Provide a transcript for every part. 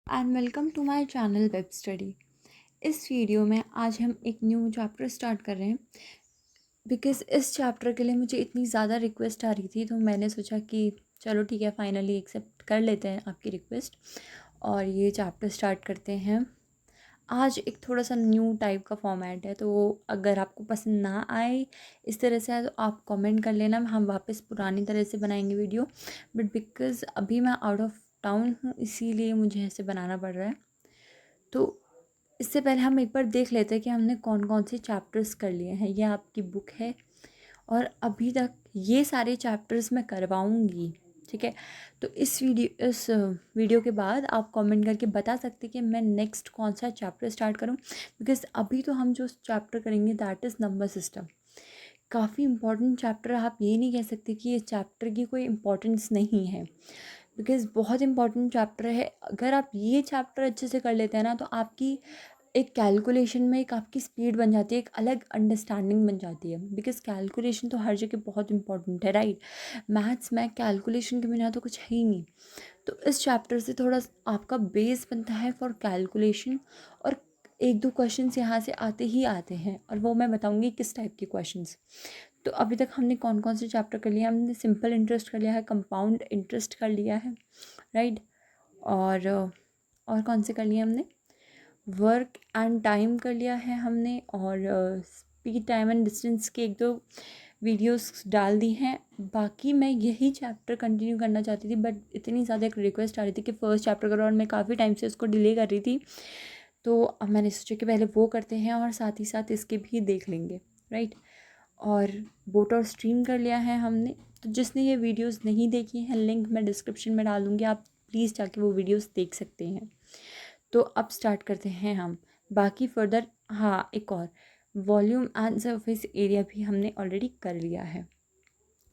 And welcome to my channel web study. इस video में आज हम एक न्यू चैप्टर स्टार्ट कर रहे हैं बिकॉज़ इस चैप्टर के लिए मुझे इतनी ज़्यादा रिक्वेस्ट आ रही थी, तो मैंने सोचा कि चलो ठीक है, फाइनली एक्सेप्ट कर लेते हैं आपकी रिक्वेस्ट और ये चैप्टर स्टार्ट करते हैं। आज एक थोड़ा सा न्यू टाइप का फॉर्मेट है, तो अगर आपको पसंद ना आए इस तरह से तो आप कमेंट कर लेना, हम वापस पुरानी तरह से बनाएंगे वीडियो। बट बिकॉज़ अभी मैं आउट ऑफ टाउन हूँ, इसीलिए मुझे ऐसे बनाना पड़ रहा है। तो इससे पहले हम एक बार देख लेते हैं कि हमने कौन कौन से चैप्टर्स कर लिए हैं। ये आपकी बुक है और अभी तक ये सारे चैप्टर्स मैं करवाऊँगी, ठीक है। तो इस वीडियो के बाद आप कमेंट करके बता सकते हैं कि मैं नेक्स्ट कौन सा चैप्टर स्टार्ट करूं, बिकॉज़ अभी तो हम जो चैप्टर करेंगे दैट इज़ नंबर सिस्टम। काफ़ी इम्पॉर्टेंट चैप्टर, आप ये नहीं कह सकते कि इस चैप्टर की कोई इम्पोर्टेंस नहीं है, बिकॉज़ बहुत इंपॉर्टेंट चैप्टर है। अगर आप ये चैप्टर अच्छे से कर लेते हैं ना, तो आपकी एक कैलकुलेशन में एक आपकी स्पीड बन जाती है, एक अलग अंडरस्टैंडिंग बन जाती है। बिकॉज़ कैलकुलेशन तो हर जगह बहुत इंपॉर्टेंट है, राइट। मैथ्स में कैलकुलेशन के बिना तो कुछ है ही नहीं। तो इस चैप्टर से थोड़ा आपका बेस बनता है फॉर कैलकुलेशन, और एक दो क्वेश्चंस यहाँ से आते ही आते हैं, और वो मैं बताऊँगी किस टाइप के क्वेश्चंस। तो अभी तक हमने कौन कौन से चैप्टर कर लिया? हमने सिंपल इंटरेस्ट कर लिया है, कंपाउंड इंटरेस्ट कर लिया है, राइट। और कौन से कर लिए हमने? वर्क एंड टाइम कर लिया है हमने, और स्पीड टाइम एंड डिस्टेंस के एक दो वीडियोस डाल दी हैं। बाकी मैं यही चैप्टर कंटिन्यू करना चाहती थी, बट इतनी ज़्यादा एक रिक्वेस्ट आ रही थी कि फ़र्स्ट चैप्टर करो, और मैं काफ़ी टाइम से उसको डिले कर रही थी। तो अब मैंने सोचा कि पहले वो करते हैं और साथ ही साथ इसके भी देख लेंगे, राइट। और बोट और स्ट्रीम कर लिया है हमने। तो जिसने ये वीडियोस नहीं देखी हैं, लिंक मैं डिस्क्रिप्शन में डाल दूँगी, आप प्लीज़ जाके वो वीडियोस देख सकते हैं। तो अब स्टार्ट करते हैं हम बाकी फर्दर। हाँ, एक और, वॉल्यूम एंड सरफेस एरिया भी हमने ऑलरेडी कर लिया है।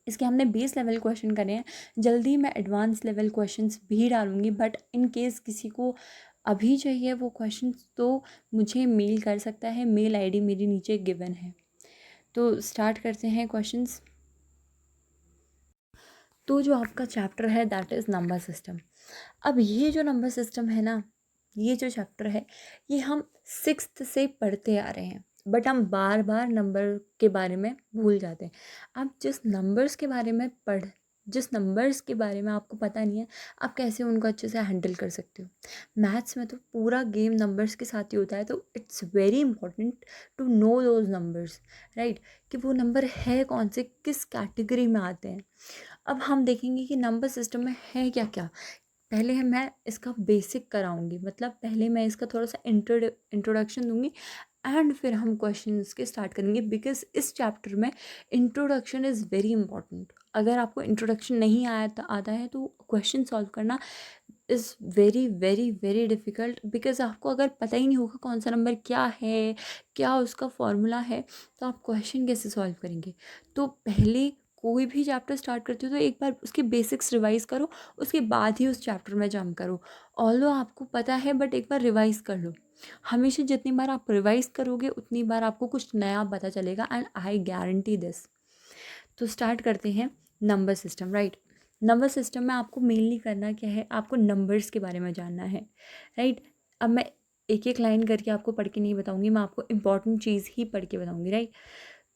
इसके हमने बेस लेवल क्वेश्चन करे हैं। जल्दी मैं एडवांस लेवल क्वेश्चंस भी डालूँगी, बट इन केस किसी को अभी चाहिए वो क्वेश्चंस, तो मुझे मेल कर सकता है, मेल आईडी मेरी नीचे गिवन है। तो स्टार्ट करते हैं क्वेश्चंस। तो जो आपका चैप्टर है दैट इज़ नंबर सिस्टम। अब ये जो नंबर सिस्टम है ना, ये जो चैप्टर है, ये हम 6th से पढ़ते आ रहे हैं, बट हम बार बार नंबर के बारे में भूल जाते हैं। आप जिस नंबर्स के बारे में आपको पता नहीं है, आप कैसे उनको अच्छे से हैंडल कर सकते हो? मैथ्स में तो पूरा गेम नंबर्स के साथ ही होता है, तो it's very important to know those numbers, right. कि वो नंबर है कौन से, किस कैटेगरी में आते हैं। अब हम देखेंगे कि नंबर सिस्टम में है क्या क्या। पहले है मैं इसका बेसिक कराऊंगी, मतलब पहले मैं इसका थोड़ा सा इंट्रोडक्शन दूंगी, एंड फिर हम क्वेश्चंस के स्टार्ट करेंगे, बिकॉज इस चैप्टर में इंट्रोडक्शन इज़ वेरी इंपॉर्टेंट। अगर आपको इंट्रोडक्शन नहीं आता है तो क्वेश्चन सॉल्व करना is very very very difficult, because आपको अगर पता ही नहीं होगा कौन सा नंबर क्या है, क्या उसका फॉर्मूला है, तो आप क्वेश्चन कैसे सॉल्व करेंगे? तो पहले कोई भी चैप्टर स्टार्ट करते हो तो एक बार उसके बेसिक्स रिवाइज़ करो, उसके बाद ही उस चैप्टर में जंप करो। ऑल्दो आपको पता है, बट एक बार रिवाइज़ कर लो। हमेशा जितनी बार आप रिवाइज़ करोगे उतनी बार आपको कुछ नया पता चलेगा, एंड आई गारंटी दिस। तो स्टार्ट करते हैं number system, right. Number system में आपको मेनली करना क्या है, आपको नंबर्स के बारे में जानना है, राइट। अब मैं एक एक लाइन करके आपको पढ़ के नहीं बताऊंगी, मैं आपको इंपॉर्टेंट चीज़ ही पढ़ के बताऊंगी, राइट।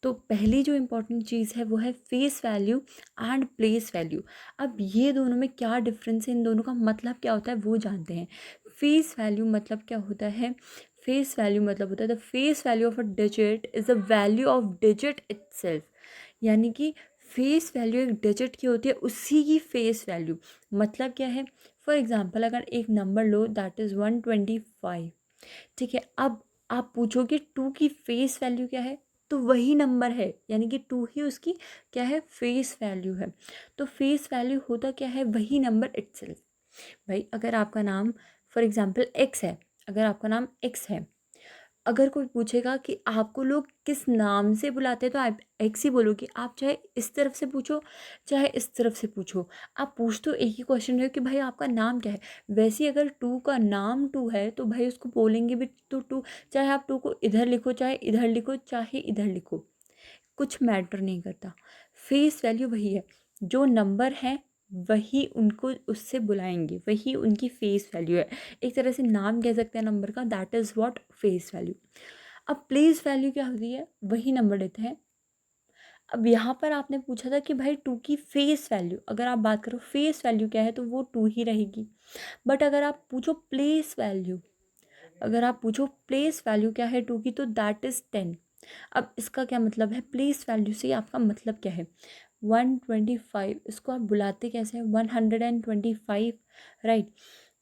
तो पहली जो इम्पोर्टेंट चीज़ है वो है face value and place value. अब ये दोनों में क्या डिफरेंस है, इन दोनों का मतलब क्या होता है वो जानते हैं। फेस वैल्यू मतलब क्या होता है? फेस वैल्यू मतलब होता है the face value of a digit is the value of digit itself. यानी कि फेस वैल्यू एक डिजिट की होती है, उसी की फेस वैल्यू। मतलब क्या है? फॉर एग्जांपल अगर एक नंबर लो दैट इज़ 125, ठीक है। अब आप पूछोगे टू की फेस वैल्यू क्या है, तो वही नंबर है, यानी कि टू ही उसकी क्या है, फेस वैल्यू है। तो फेस वैल्यू होता क्या है, वही नंबर इटसेल्फ। भाई अगर आपका नाम फॉर एग्जांपल एक्स है, अगर आपका नाम एक्स है, अगर कोई पूछेगा कि आपको लोग किस नाम से बुलाते हैं, तो आप एक्स ही बोलोगे। आप चाहे इस तरफ से पूछो चाहे इस तरफ से पूछो, आप पूछ तो एक ही क्वेश्चन रहे हो कि भाई आपका नाम क्या है। वैसे ही अगर टू का नाम टू है तो भाई उसको बोलेंगे भी तो टू, चाहे आप टू को इधर लिखो चाहे इधर लिखो चाहे इधर लिखो, कुछ मैटर नहीं करता। फेस वैल्यू वही है, जो नंबर है वही उनको उससे बुलाएंगे, वही उनकी फेस वैल्यू है। एक तरह से नाम कह सकते हैं नंबर का, that is what face value. अब प्लेस वैल्यू क्या होती है, वही नंबर लेते हैं। अब यहाँ पर आपने पूछा था कि भाई टू की फेस वैल्यू, अगर आप बात करो फेस वैल्यू क्या है तो वो टू ही रहेगी। बट अगर आप पूछो प्लेस वैल्यू, अगर आप पूछो प्लेस वैल्यू क्या है टू की, तो दैट इज़ 10। अब इसका क्या मतलब है, प्लेस वैल्यू से आपका मतलब क्या है, 125, इसको आप बुलाते कैसे हैं, 125, राइट।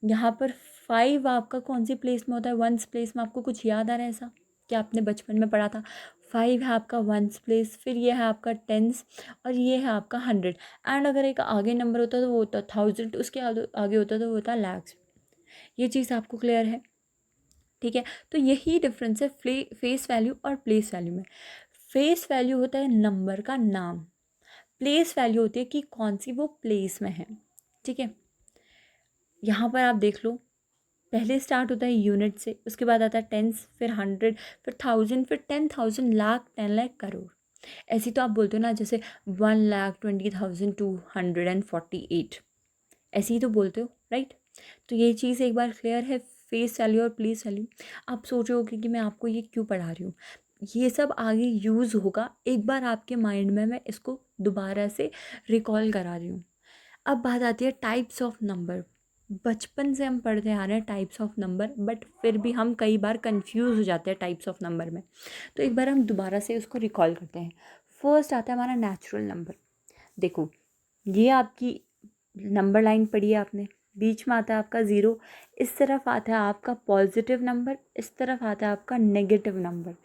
यहाँ पर 5 आपका कौन सी प्लेस में होता है, वंस प्लेस में। आपको कुछ याद आ रहा है ऐसा, क्या आपने बचपन में पढ़ा था। 5 है आपका वंस प्लेस, फिर ये है आपका टेंस, और ये है आपका 100। एंड अगर एक आगे नंबर होता तो वो होता 1000, उसके आगे होता तो वो होता लैक्स। ये चीज़ आपको क्लियर है, ठीक है। तो यही डिफरेंस है फेस वैल्यू और प्लेस वैल्यू में। फेस वैल्यू होता है नंबर का नाम, प्लेस वैल्यू होती है कि कौन सी वो प्लेस में है, ठीक है। यहाँ पर आप देख लो, पहले स्टार्ट होता है यूनिट से, उसके बाद आता है टेंस, फिर 100, फिर 1000, फिर 10,000, लाख, 10 लाख, करोड़। ऐसी तो आप बोलते हो ना, जैसे 1,20,248, ऐसे ही तो बोलते हो, राइट। तो ये चीज़ एक बार क्लियर है, फेस वैल्यू और प्लेस वैल्यू। आप सोच रहे हो कि मैं आपको ये क्यों पढ़ा रही हूँ, ये सब आगे यूज़ होगा, एक बार आपके माइंड में मैं इसको दोबारा से रिकॉल करा रही हूँ। अब बात आती है टाइप्स ऑफ नंबर। बचपन से हम पढ़ते आ रहे हैं टाइप्स ऑफ नंबर, बट फिर भी हम कई बार कंफ्यूज हो जाते हैं टाइप्स ऑफ नंबर में। तो एक बार हम दोबारा से उसको रिकॉल करते हैं। फर्स्ट आता है हमारा नेचुरल नंबर। देखो, ये आपकी नंबर लाइन पढ़ी है आपने, बीच में आता है आपका ज़ीरो, इस तरफ आता है आपका पॉजिटिव नंबर, इस तरफ आता है आपका नेगेटिव नंबर।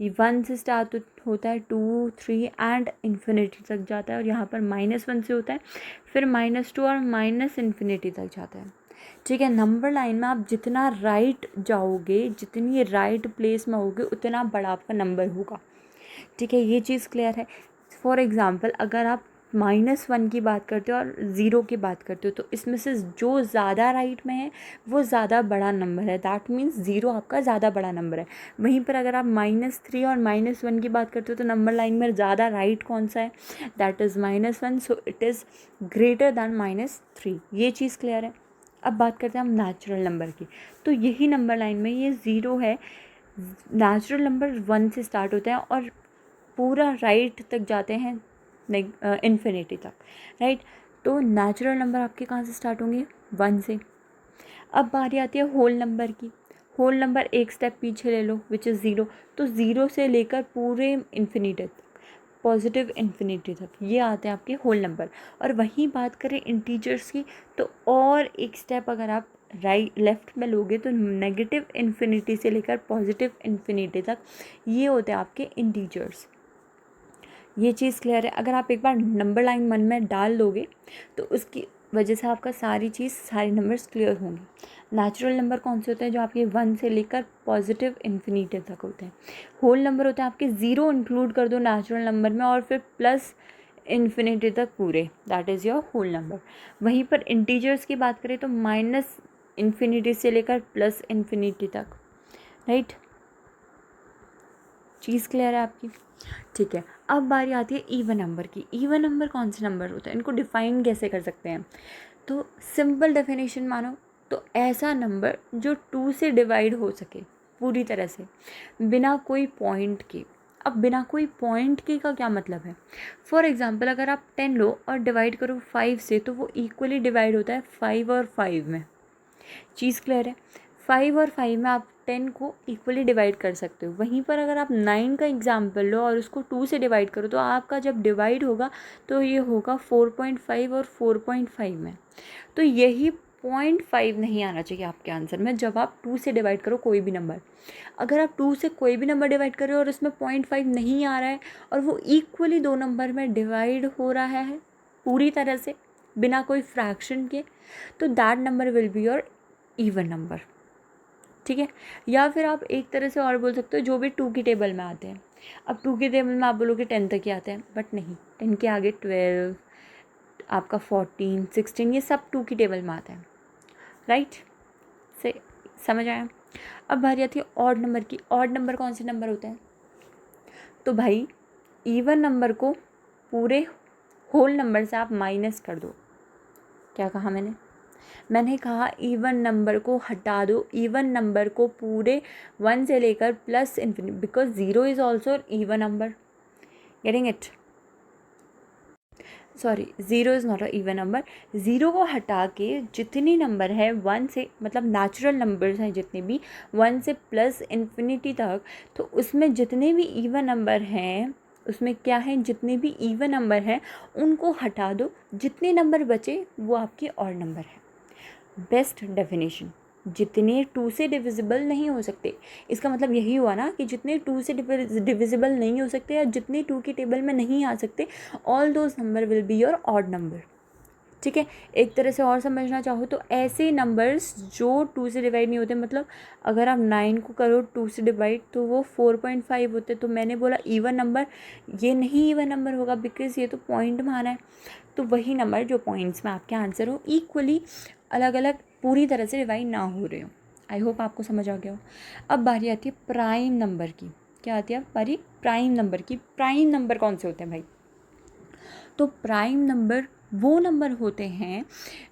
ये 1 से स्टार्ट होता है, 2, 3 एंड इन्फिनिटी तक जाता है, और यहाँ पर -1 से होता है, फिर -2 और माइनस इन्फिनिटी तक जाता है, ठीक है। नंबर लाइन में आप जितना राइट जाओगे, जितनी राइट प्लेस में होगे, उतना बड़ा आपका नंबर होगा, ठीक है। ये चीज़ क्लियर है। फॉर एग्ज़ाम्पल, अगर आप -1 की बात करते हो और ज़ीरो की बात करते हो, तो इसमें से जो ज़्यादा राइट में है वो ज़्यादा बड़ा नंबर है, दैट मीन्स ज़ीरो आपका ज़्यादा बड़ा नंबर है। वहीं पर अगर आप -3 और -1 की बात करते हो, तो नंबर लाइन में ज़्यादा राइट कौन सा है, that is -1, so it is greater than -3। ये चीज़ क्लियर है। अब बात करते हैं हम नेचुरल नंबर की। तो यही नंबर लाइन में ये ज़ीरो है, नेचुरल नंबर 1 से स्टार्ट होता है और पूरा राइट तक जाते हैं, इन्फिनिटी तक, राइट। तो नेचुरल नंबर आपके कहाँ से स्टार्ट होंगे, 1 से। अब बारी आती है होल नंबर की। होल नंबर एक स्टेप पीछे ले लो, विच इज़ ज़ीरो। तो ज़ीरो से लेकर पूरे इन्फिनिटी तक, पॉजिटिव इन्फिनिटी तक, ये आते हैं आपके होल नंबर। और वहीं बात करें इंटीजर्स की, तो और एक स्टेप अगर आप राइट लेफ्ट में लोगे, तो नेगेटिव इन्फिनिटी से लेकर पॉजिटिव इन्फिनिटी तक, ये होते हैं आपके इंटीजर्स। ये चीज़ क्लियर है। अगर आप एक बार नंबर लाइन मन में डाल दोगे, तो उसकी वजह से आपका सारी चीज़, सारे नंबर्स क्लियर होंगे। नेचुरल नंबर कौन से होते हैं, जो आपके 1 से लेकर पॉजिटिव इन्फिनिटी तक होते हैं। होल नंबर होते हैं आपके, ज़ीरो इंक्लूड कर दो नेचुरल नंबर में, और फिर प्लस इन्फिनिटी तक पूरे, that is your whole number. वहीं पर इंटीजर्स की बात करें, तो माइनस इन्फिनिटी से लेकर प्लस इन्फिनिटी तक, राइट। चीज़ क्लियर है आपकी, ठीक है। अब बारी आती है इवन नंबर की। इवन नंबर कौन से नंबर होते हैं, इनको डिफ़ाइन कैसे कर सकते हैं। तो सिंपल डेफिनेशन मानो तो ऐसा नंबर जो 2 से डिवाइड हो सके पूरी तरह से, बिना कोई पॉइंट के। अब बिना कोई पॉइंट के का क्या मतलब है, फॉर एग्ज़ाम्पल अगर आप 10 लो और डिवाइड करो 5 से, तो वो इक्वली डिवाइड होता है 5 और 5 में। चीज़ क्लियर है। 5 और 5 में आप 10 को इक्वली डिवाइड कर सकते हो। वहीं पर अगर आप 9 का एग्जाम्पल लो और उसको 2 से डिवाइड करो, तो आपका जब डिवाइड होगा तो ये होगा 4.5 और 4.5 में। तो यही 0.5 नहीं आना चाहिए आपके आंसर में, जब आप 2 से डिवाइड करो कोई भी नंबर। अगर आप 2 से कोई भी नंबर डिवाइड कर रहे हो और उसमें 0.5 नहीं आ रहा है, और वो इक्वली दो नंबर में डिवाइड हो रहा है पूरी तरह से बिना कोई फ्रैक्शन के, तो that number will be your even number, ठीक है। या फिर आप एक तरह से और बोल सकते हो, जो भी 2 की टेबल में आते हैं। अब 2 की टेबल में आप बोलोगे 10 तक ही आते हैं, बट नहीं, 10 के आगे 12, आपका 14, 16, ये सब 2 की टेबल में आते हैं, राइट। से समझ आया। अब बारी आती है ऑड नंबर की। ऑड नंबर कौन से नंबर होते हैं, तो भाई इवन नंबर को पूरे होल नंबर से आप माइनस कर दो, क्या कहा मैंने कहा इवन नंबर को हटा दो, इवन नंबर को पूरे 1 से लेकर plus infinity, because 0 is also even number, getting it? Sorry, 0 is not a even number. 0 को हटा के जितनी नंबर है 1 से, मतलब नेचुरल नंबर्स हैं जितने भी 1 से प्लस इन्फिनिटी तक, तो उसमें जितने भी इवन नंबर हैं, उसमें क्या है, जितने भी इवन नंबर हैं उनको हटा दो, जितने नंबर बचे वो आपके ऑड नंबर हैं। बेस्ट डेफिनेशन, जितने 2 से डिविजिबल नहीं हो सकते, इसका मतलब यही हुआ ना कि जितने 2 से डिविजिबल नहीं हो सकते या जितने 2 के टेबल में नहीं आ सकते, all those number will be your odd number. ठीक है, एक तरह से और समझना चाहो तो ऐसे नंबर्स जो 2 से डिवाइड नहीं होते, मतलब अगर आप 9 को करो 2 से डिवाइड तो वो 4.5 होते, तो मैंने बोला इवन नंबर, ये नहीं इवन नंबर होगा बिकॉज ये तो पॉइंट माना है। तो वही नंबर जो पॉइंट्स में आपके आंसर हो, इक्वली अलग अलग पूरी तरह से डिवाइड ना हो रहे हो। आई होप आपको समझ आ गया हो। अब बारी आती है प्राइम नंबर की। क्या आती है बारी? प्राइम नंबर की। प्राइम नंबर कौन से होते हैं भाई? तो प्राइम नंबर वो नंबर होते हैं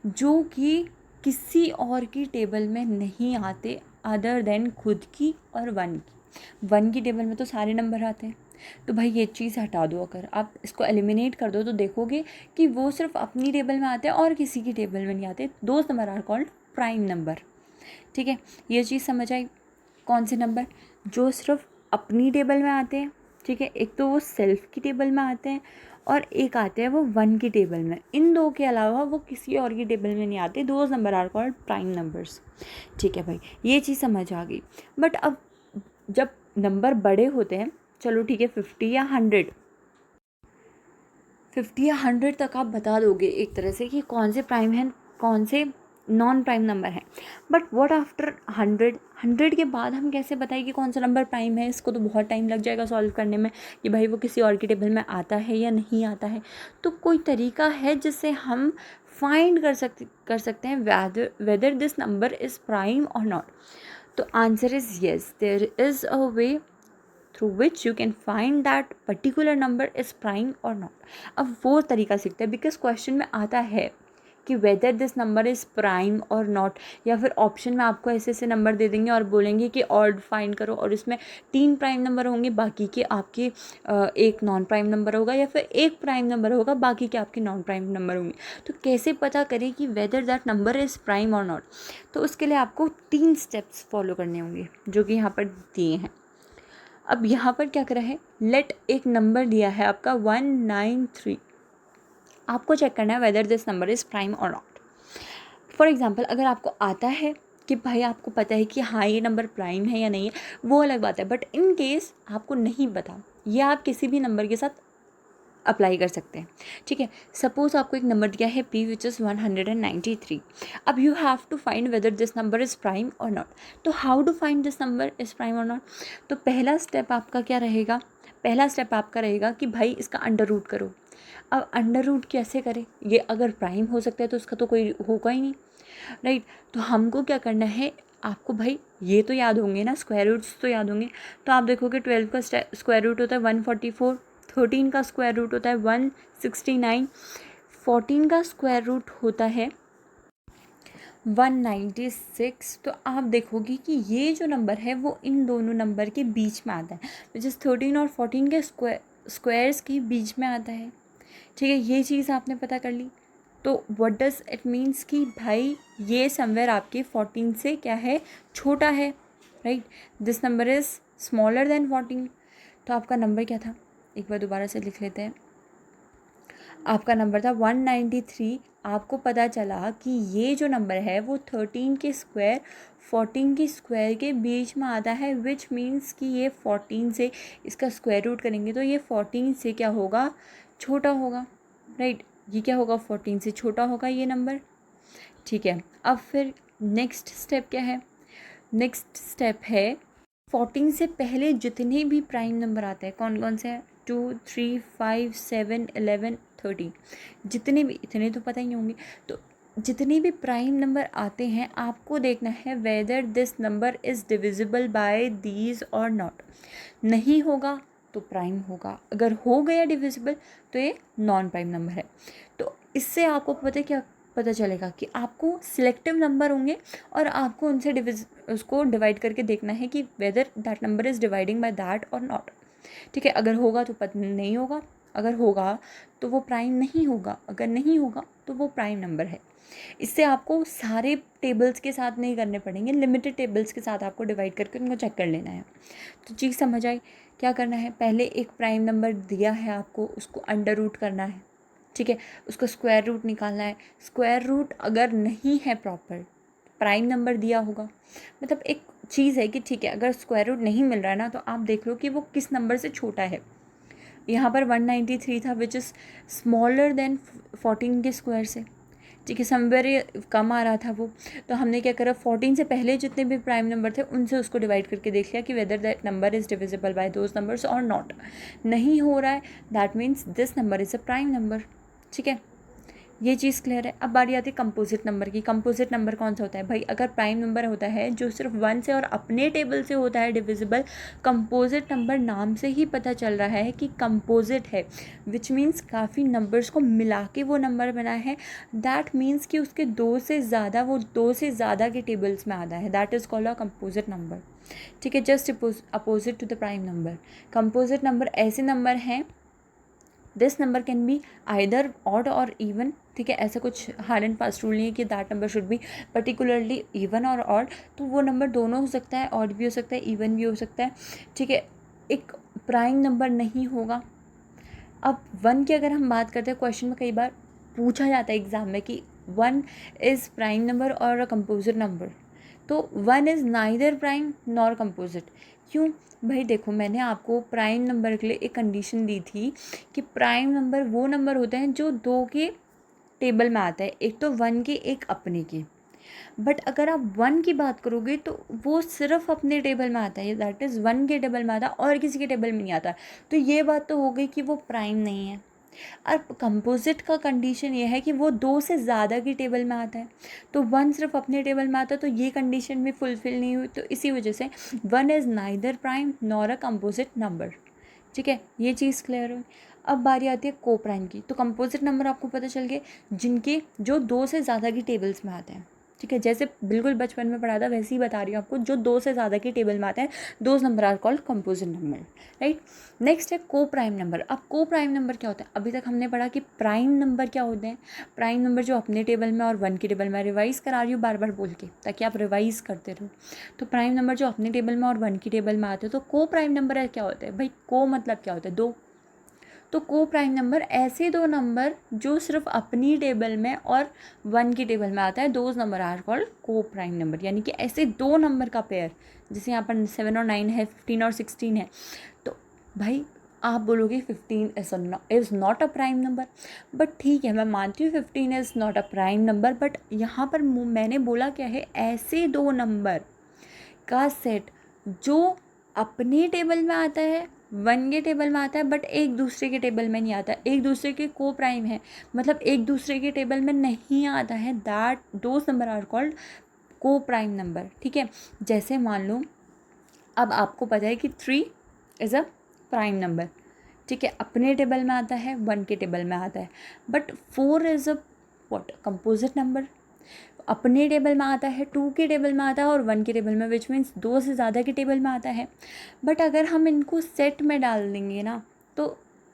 जो कि किसी और की टेबल में नहीं आते अदर देन खुद की और 1 की। 1 की टेबल में तो सारे नंबर आते हैं, तो भाई ये चीज़ हटा दो। अगर आप इसको एलिमिनेट कर दो तो देखोगे कि वो सिर्फ अपनी टेबल में आते हैं और किसी की टेबल में नहीं आते। Those number are called prime number. ठीक है, ये चीज़ समझ आई? कौन से नंबर जो सिर्फ अपनी टेबल में आते हैं, ठीक है, एक तो वो सेल्फ की टेबल में आते हैं और एक आते हैं वो 1 की टेबल में। इन दो के अलावा वो किसी और की टेबल में नहीं आते। Those number are called prime numbers. ठीक है भाई, ये चीज़ समझ आ गई। बट अब जब नंबर बड़े होते हैं, चलो ठीक है 50 या 100 तक आप बता दोगे एक तरह से कि कौन से प्राइम हैं कौन से नॉन प्राइम नंबर है। बट व्हाट आफ्टर 100 के बाद हम कैसे बताएं कि कौन सा नंबर प्राइम है? इसको तो बहुत टाइम लग जाएगा सॉल्व करने में कि भाई वो किसी और की टेबल में आता है या नहीं आता है। तो कोई तरीका है जिससे हम फाइंड कर सकते हैं whether this number is prime और नॉट? तो answer is yes, there is a way through which you can find that particular number is prime और नॉट। अब वो तरीका सीखते हैं बिकॉज क्वेश्चन में आता है कि weather this number is prime और नॉट, या फिर ऑप्शन में आपको ऐसे ऐसे नंबर दे देंगे और बोलेंगे कि ऑड फाइंड करो और इसमें 3 प्राइम नंबर होंगे, बाकी के आपके एक नॉन प्राइम नंबर होगा, या फिर एक प्राइम नंबर होगा, बाकी के आपके नॉन प्राइम नंबर होंगे। तो कैसे पता करें कि whether that number is prime और नॉट? तो उसके लिए आपको 3 स्टेप्स फॉलो करने होंगे जो कि यहाँ पर दिए हैं। अब यहाँ पर क्या करा है, लेट एक नंबर दिया है आपका 193। आपको चेक करना है weather this number is prime और नॉट। फॉर एग्जांपल अगर आपको आता है कि भाई आपको पता है कि हाँ ये नंबर प्राइम है या नहीं है, वो अलग बात है। बट इन केस आपको नहीं पता, ये आप किसी भी नंबर के साथ अप्लाई कर सकते हैं। ठीक है, सपोज आपको एक नंबर दिया है p विच इज़ 193। अब you have to find whether this number is prime और नॉट। तो how to find this number is prime और नॉट? तो पहला स्टेप आपका क्या रहेगा? पहला स्टेप आपका रहेगा कि भाई इसका अंडर रूट करो। अब अंडर रूट कैसे करें? ये अगर प्राइम हो सकता है तो उसका तो कोई होगा ही नहीं, राइट? तो हमको क्या करना है, आपको भाई ये तो याद होंगे ना, स्क्वायर रूट्स तो याद होंगे। तो आप देखोगे 12 का स्क्वायर रूट होता है 144, 13 का स्क्वायर रूट होता है 169, 14 का स्क्वायर रूट होता है 196। तो आप देखोगे कि ये जो नंबर है वो इन दोनों नंबर के बीच में आता है, विच इज़ 13 और 14 के स्क्वायर्स के बीच में आता है। ठीक है, ये चीज़ आपने पता कर ली। तो व्हाट डज़ इट मीन्स कि भाई ये समवेयर आपके 14 से क्या है, छोटा है, right? This number is smaller than 14। तो आपका नंबर क्या था, एक बार दोबारा से लिख लेते हैं। आपका नंबर था 193। आपको पता चला कि ये जो नंबर है वो 13 के स्क्वायर 14 के स्क्वायर के बीच में आता है, विच मीन्स कि ये 14 से इसका स्क्वायर रूट करेंगे तो ये 14 से क्या होगा, छोटा होगा, राइट? ये क्या होगा, 14 से छोटा होगा ये नंबर। ठीक है, अब फिर नेक्स्ट स्टेप क्या है? नेक्स्ट स्टेप है 14 से पहले जितने भी प्राइम नंबर आते हैं, कौन कौन से हैं, 2 3 5 7 11 13, जितने भी, इतने तो पता ही होंगे। तो जितने भी प्राइम नंबर आते हैं आपको देखना है weather this number is divisible by these और नॉट। नहीं होगा तो प्राइम होगा, अगर हो गया डिविजिबल तो ये नॉन प्राइम नंबर है। तो इससे आपको पता है क्या पता चलेगा कि आपको सिलेक्टिव नंबर होंगे और आपको उनसे उसको डिवाइड करके देखना है कि whether that number is dividing by that और नॉट। ठीक है, अगर होगा तो नहीं होगा, अगर होगा तो वो प्राइम नहीं होगा, अगर नहीं होगा तो वो प्राइम नंबर है। इससे आपको सारे टेबल्स के साथ नहीं करने पड़ेंगे, लिमिटेड टेबल्स के साथ आपको डिवाइड करके उनको चेक कर लेना है। तो चीज़ समझ आई। क्या करना है, पहले एक प्राइम नंबर दिया है आपको, उसको अंडर रूट करना है। ठीक है, उसका स्क्वायर रूट निकालना है। स्क्वायर रूट अगर नहीं है प्रॉपर, प्राइम नंबर दिया होगा, मतलब एक चीज़ है कि ठीक है, अगर स्क्वायर रूट नहीं मिल रहा है ना, तो आप देख लो कि वो किस नंबर से छोटा है। यहाँ पर 193 था विच इज़ स्मॉलर देन 14 के स्क्वायर से। ठीक है, समवेयर कम आ रहा था वो, तो हमने क्या करा, 14 से पहले जितने भी प्राइम नंबर थे उनसे उसको डिवाइड करके देख लिया कि whether that number is divisible by those numbers और नॉट। नहीं हो रहा है, that means this number is a prime number. ठीक है, ये चीज़ क्लियर है। अब बारी आती है कंपोजिट नंबर की। कंपोजिट नंबर कौन सा होता है भाई, अगर प्राइम नंबर होता है जो सिर्फ 1 से और अपने टेबल से होता है डिविजिबल, कंपोजिट नंबर नाम से ही पता चल रहा है कि कंपोजिट है, विच मीन्स काफ़ी नंबर्स को मिला के वो नंबर बना है। दैट मीन्स कि उसके दो से ज़्यादा के टेबल्स में आता है, that is called a composite number. ठीक है, just opposite to the prime number. Composite number ऐसे नंबर हैं, this number can be either odd और इवन। ठीक है, ऐसा कुछ हार्ड एंड फास्ट रूल नहीं है कि that number should be particularly even और ऑड। तो वो नंबर दोनों हो सकता है, ऑड भी हो सकता है, इवन भी हो सकता है। ठीक है, एक प्राइम नंबर नहीं होगा। अब 1 की अगर हम बात करते हैं, क्वेश्चन में कई बार पूछा जाता है एग्ज़ाम में कि 1 इज़ प्राइम नंबर और अ कंपोजिट नंबर। तो 1 is neither prime nor composite. क्यों भाई, देखो मैंने आपको प्राइम नंबर के लिए एक कंडीशन दी थी कि प्राइम नंबर वो नंबर होते हैं जो 2 के टेबल में आता है, एक तो 1 के, एक अपने के। बट अगर आप 1 की बात करोगे तो वो सिर्फ अपने टेबल में आता है, दैट इज़ 1 के टेबल में आता है और किसी के टेबल में नहीं आता। तो ये बात तो हो गई कि वो प्राइम नहीं है। अब कंपोजिट का कंडीशन ये है कि वो 2 से ज़्यादा की टेबल में आता है, तो 1 सिर्फ अपने टेबल में आता है, तो ये कंडीशन भी फुलफिल नहीं हुई। तो इसी वजह से 1 is neither prime nor a composite number. ठीक है, ये चीज़ क्लियर हुई। अब बारी आती है को प्राइम की। तो कंपोजिट नंबर आपको पता चल गए जिनके जो 2 से ज़्यादा की टेबल्स में आते हैं। ठीक है, जैसे बिल्कुल बचपन में पढ़ा था वैसे ही बता रही हूँ आपको, जो 2 से ज़्यादा की टेबल में आते हैं, those number are called composite number. Right, next है को प्राइम नंबर। अब को प्राइम नंबर क्या होता है, अभी तक हमने पढ़ा कि प्राइम नंबर क्या होते हैं, प्राइम नंबर जो अपने टेबल में और 1 की टेबल में, रिवाइज़ करा रही हूँ बार बार बोल के ताकि आप रिवाइज़ करते रहो। तो प्राइम नंबर जो अपने टेबल में और 1 की टेबल में आते हैं, तो को प्राइम नंबर क्या होता है भाई, को मतलब क्या होता है, 2। तो को प्राइम नंबर ऐसे 2 नंबर जो सिर्फ अपनी टेबल में और 1 की टेबल में आता है, those number are called coprime number. यानी कि ऐसे 2 नंबर का पेयर, जैसे यहाँ पर 7 और 9 है, 15 और 16 है। तो भाई आप बोलोगे 15 is not a prime number, but ठीक है, मैं मानती हूँ 15 is not a prime number, but यहाँ पर मैंने बोला क्या है, ऐसे 2 नंबर का सेट जो अपने टेबल में आता है, 1 के टेबल में आता है, बट एक दूसरे के टेबल में नहीं आता, एक दूसरे के को प्राइम है, मतलब एक दूसरे के टेबल में नहीं आता है, that those number are called coprime number. ठीक है, जैसे मान लो अब आपको पता है कि 3 इज़ अ प्राइम नंबर। ठीक है, अपने टेबल में आता है, 1 के टेबल में आता है, but 4 is a what, composite number. अपने टेबल में आता है, 2 के टेबल में आता है और 1 के टेबल में, विच मीन्स 2 से ज़्यादा के टेबल में आता है। बट अगर हम इनको सेट में डाल देंगे ना, तो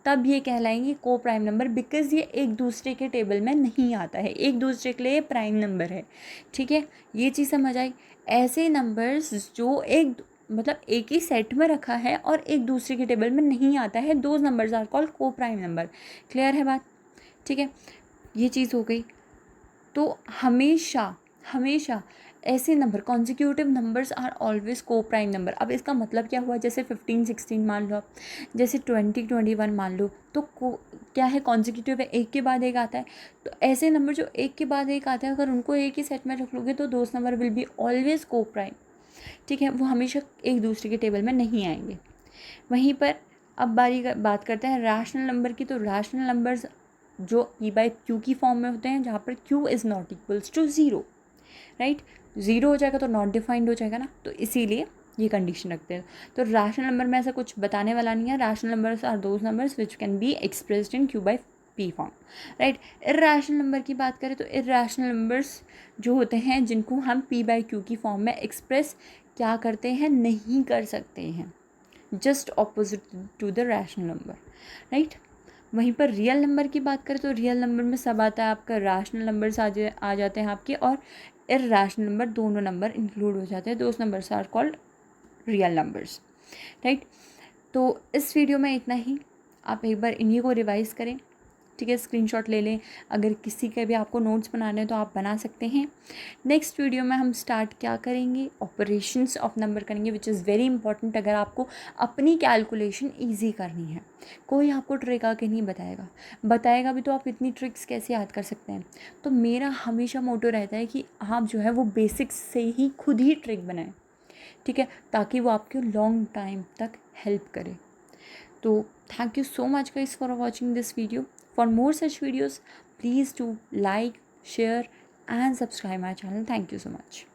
तब ये कहलाएंगे को प्राइम नंबर, बिकॉज़ ये एक दूसरे के टेबल में नहीं आता है, एक दूसरे के लिए प्राइम नंबर है। ठीक है, ये चीज़ समझ आई। ऐसे नंबर्स जो मतलब एक ही सेट में रखा है और एक दूसरे के टेबल में नहीं आता है, those numbers are called coprime number. Clear है बात? ठीक है, ये चीज़ हो गई। तो हमेशा हमेशा ऐसे number, consecutive numbers are always coprime number. अब इसका मतलब क्या हुआ, जैसे 15 16 मान लो आप, जैसे 20 21 मान लो, तो क्या है, कॉन्जिक्यूटिव है, एक के बाद एक आता है। तो ऐसे नंबर जो एक के बाद एक आते हैं, अगर उनको एक ही सेट में रख लोगे तो दोस्त नंबर विल बी ऑलवेज को प्राइम। ठीक है, वो हमेशा एक दूसरे के टेबल में नहीं आएंगे। वहीं पर अब बात करते हैं रैशनल नंबर की। तो रैशनल नंबर्स जो ई बाई क्यू की फॉर्म में होते हैं, जहाँ पर q is not equals to zero. Right, zero हो जाएगा तो नॉट डिफाइंड हो जाएगा ना, तो इसीलिए ये कंडीशन रखते हैं। तो रैशनल नंबर में ऐसा कुछ बताने वाला नहीं है। Rational numbers are those numbers which can be expressed in q by p form, right. Irrational number की बात करें तो इर्रेशनल नंबर्स जो होते हैं जिनको हम पी बाई क्यू की फॉर्म में एक्सप्रेस क्या करते हैं, नहीं कर सकते हैं, just opposite to the rational number, right. वहीं पर रियल नंबर की बात करें तो रियल नंबर में सब आता है आपका, रैशनल नंबर्स आ जाते हैं आपके, और इर्रेशनल नंबर, दोनों नंबर इंक्लूड हो जाते हैं, those numbers are called real numbers, right. तो इस वीडियो में इतना ही, आप एक बार इन्हीं को रिवाइज़ करें, ठीक है, स्क्रीनशॉट ले लें। अगर किसी के भी आपको नोट्स बनाने हैं तो आप बना सकते हैं। नेक्स्ट वीडियो में हम स्टार्ट क्या करेंगे, ऑपरेशंस ऑफ नंबर करेंगे, विच इज़ वेरी इंपॉर्टेंट अगर आपको अपनी कैलकुलेशन ईजी करनी है। कोई आपको ट्रिक आके नहीं बताएगा भी तो आप इतनी ट्रिक्स कैसे याद कर सकते हैं। तो मेरा हमेशा मोटो रहता है कि आप जो है वो बेसिक्स से ही खुद ही ट्रिक बनाएं, ठीक है, ताकि वो आपके लॉन्ग टाइम तक हेल्प करे। तो thank you so much guys for watching this video. For more such videos, please do like, share and subscribe my channel. Thank you so much.